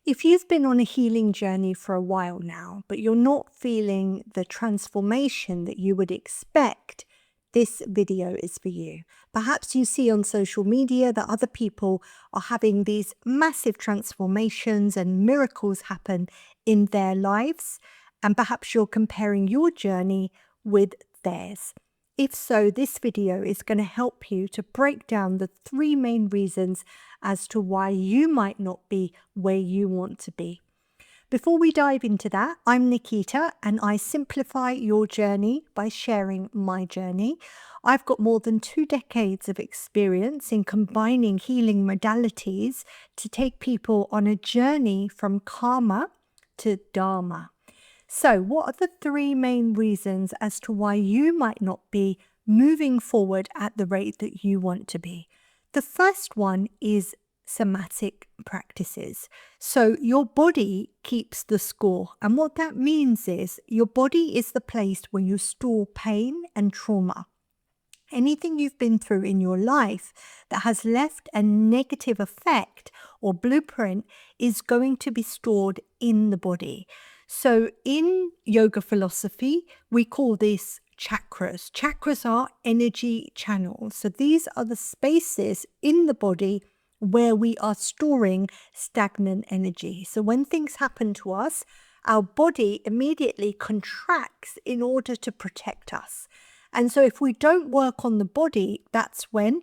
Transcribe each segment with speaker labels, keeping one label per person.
Speaker 1: If you've been on a healing journey for a while now, but you're not feeling the transformation that you would expect, this video is for you. Perhaps you see on social media that other people are having these massive transformations and miracles happen in their lives, and perhaps you're comparing your journey with theirs. If so, this video is going to help you to break down the three main reasons as to why you might not be where you want to be. Before we dive into that, I'm Nikita and I simplify your journey by sharing my journey. I've got more than 2 decades of experience in combining healing modalities to take people on a journey from karma to dharma. So, what are the three main reasons as to why you might not be moving forward at the rate that you want to be? The first one is somatic practices. So, your body keeps the score. And what that means is your body is the place where you store pain and trauma. Anything you've been through in your life that has left a negative effect or blueprint is going to be stored in the body. So in yoga philosophy, we call this chakras. Chakras are energy channels. So these are the spaces in the body where we are storing stagnant energy. So when things happen to us, our body immediately contracts in order to protect us. And so if we don't work on the body, that's when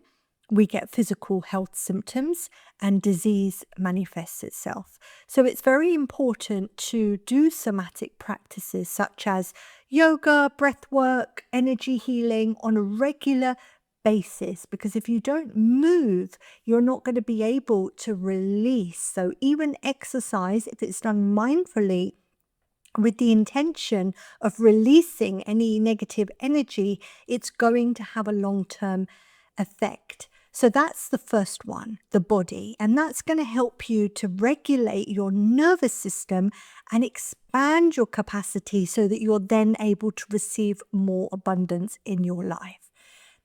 Speaker 1: we get physical health symptoms and disease manifests itself. So it's very important to do somatic practices such as yoga, breath work, energy healing on a regular basis, because if you don't move, you're not going to be able to release. So even exercise, if it's done mindfully, with the intention of releasing any negative energy, it's going to have a long-term effect. So that's the first one, the body, and that's going to help you to regulate your nervous system and expand your capacity so that you're then able to receive more abundance in your life.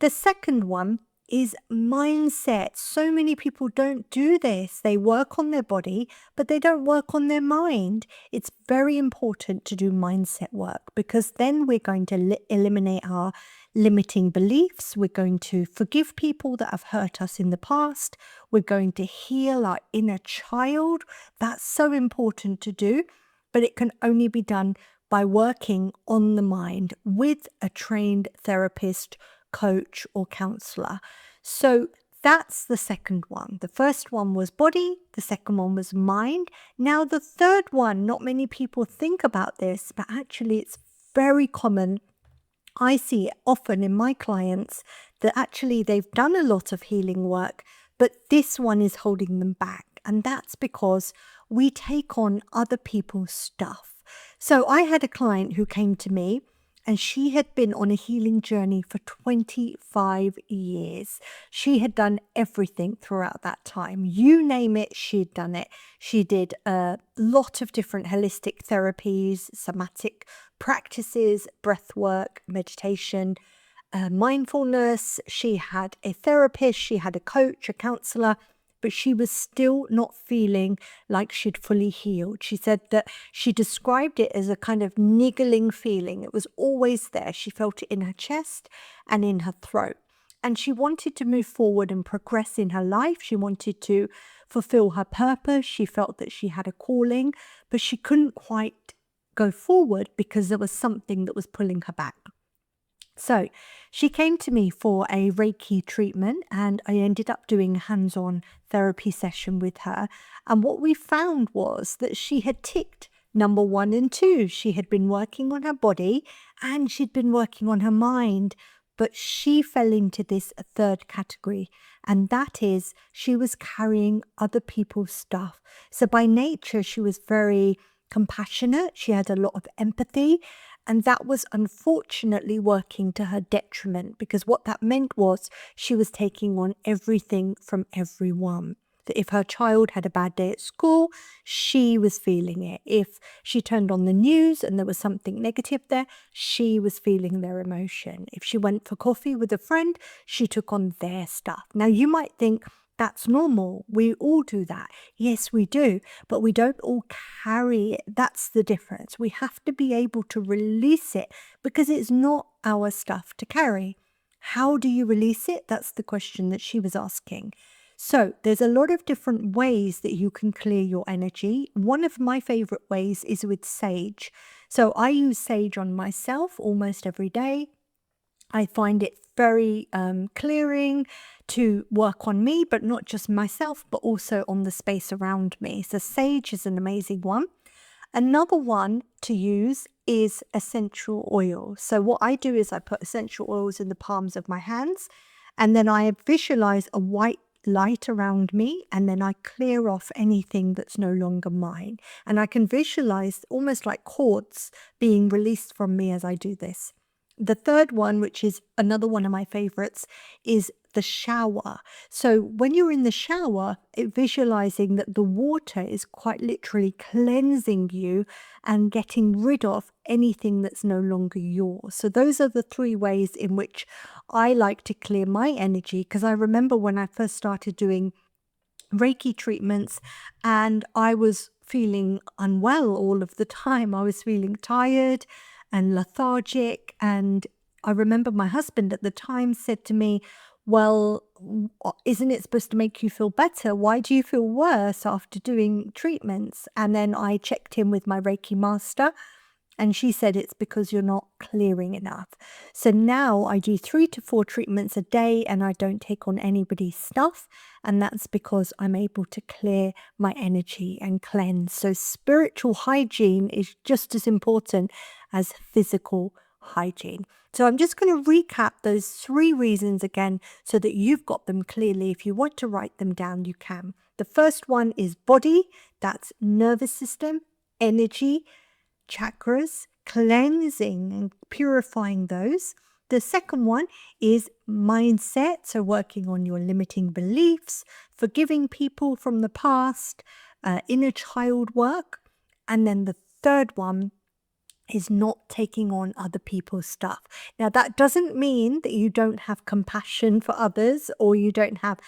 Speaker 1: The second one is mindset. So many people don't do this. They work on their body, but they don't work on their mind. It's very important to do mindset work because then we're going to eliminate our limiting beliefs. We're going to forgive people that have hurt us in the past. We're going to heal our inner child. That's so important to do, but it can only be done by working on the mind with a trained therapist, coach or counselor. So that's the second one. The first one was body, the second one was mind. Now the third one, not many people think about this, but actually it's very common. I see it often in my clients that actually they've done a lot of healing work, but this one is holding them back. And that's because we take on other people's stuff. So I had a client who came to me and she had been on a healing journey for 25 years. She had done everything throughout that time. You name it, she'd done it. She did a lot of different holistic therapies, somatic practices, breath work, meditation, mindfulness. She had a therapist, she had a coach, a counselor, but she was still not feeling like she'd fully healed. She said that she described it as a kind of niggling feeling. It was always there. She felt it in her chest and in her throat. And she wanted to move forward and progress in her life. She wanted to fulfill her purpose. She felt that she had a calling, but she couldn't quite go forward because there was something that was pulling her back. So she came to me for a Reiki treatment and I ended up doing a hands-on therapy session with her. And what we found was that she had ticked number 1 and 2. She had been working on her body and she'd been working on her mind, but she fell into this third category. And that is she was carrying other people's stuff. So by nature, she was very compassionate. She had a lot of empathy. And that was unfortunately working to her detriment because what that meant was she was taking on everything from everyone. That if her child had a bad day at school, she was feeling it. If she turned on the news and there was something negative there, she was feeling their emotion. If she went for coffee with a friend, she took on their stuff. Now you might think, That's normal. We all do that. Yes, we do, but we don't all carry it. That's the difference. We have to be able to release it because it's not our stuff to carry. How do you release it? That's the question that she was asking. So there's a lot of different ways that you can clear your energy. One of my favorite ways is with sage. So I use sage on myself almost every day. I find it very clearing to work on me, but not just myself, but also on the space around me. So sage is an amazing one. Another one to use is essential oil. So what I do is I put essential oils in the palms of my hands, and then I visualize a white light around me, and then I clear off anything that's no longer mine. And I can visualize almost like cords being released from me as I do this. The third one, which is another one of my favorites, is the shower. So when you're in the shower, visualizing that the water is quite literally cleansing you and getting rid of anything that's no longer yours. So those are the three ways in which I like to clear my energy, because I remember when I first started doing Reiki treatments and I was feeling unwell all of the time. I was feeling tired and lethargic. And I remember my husband at the time said to me, well, isn't it supposed to make you feel better? Why do you feel worse after doing treatments? And then I checked in with my Reiki master, and she said it's because you're not clearing enough. So now I do 3 to 4 treatments a day and I don't take on anybody's stuff. And that's because I'm able to clear my energy and cleanse. So spiritual hygiene is just as important as physical hygiene. So I'm just going to recap those 3 reasons again so that you've got them clearly. If you want to write them down, you can. The first one is body, that's nervous system, energy, chakras, cleansing and purifying those. The second one is mindset, so working on your limiting beliefs, forgiving people from the past, inner child work. And then the third one is not taking on other people's stuff. Now, that doesn't mean that you don't have compassion for others or you don't have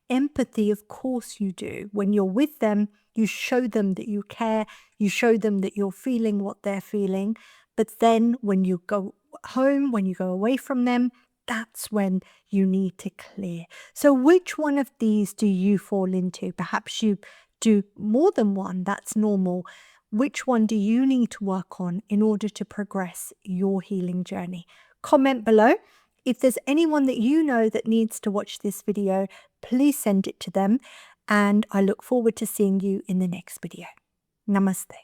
Speaker 1: empathy. Of course you do. When you're with them, you show them that you care, you show them that you're feeling what they're feeling. But then when you go home, when you go away from them, that's when you need to clear. So which one of these do you fall into? Perhaps you do more than one, that's normal. Which one do you need to work on in order to progress your healing journey? Comment below. If there's anyone that you know that needs to watch this video, please send it to them. And I look forward to seeing you in the next video. Namaste.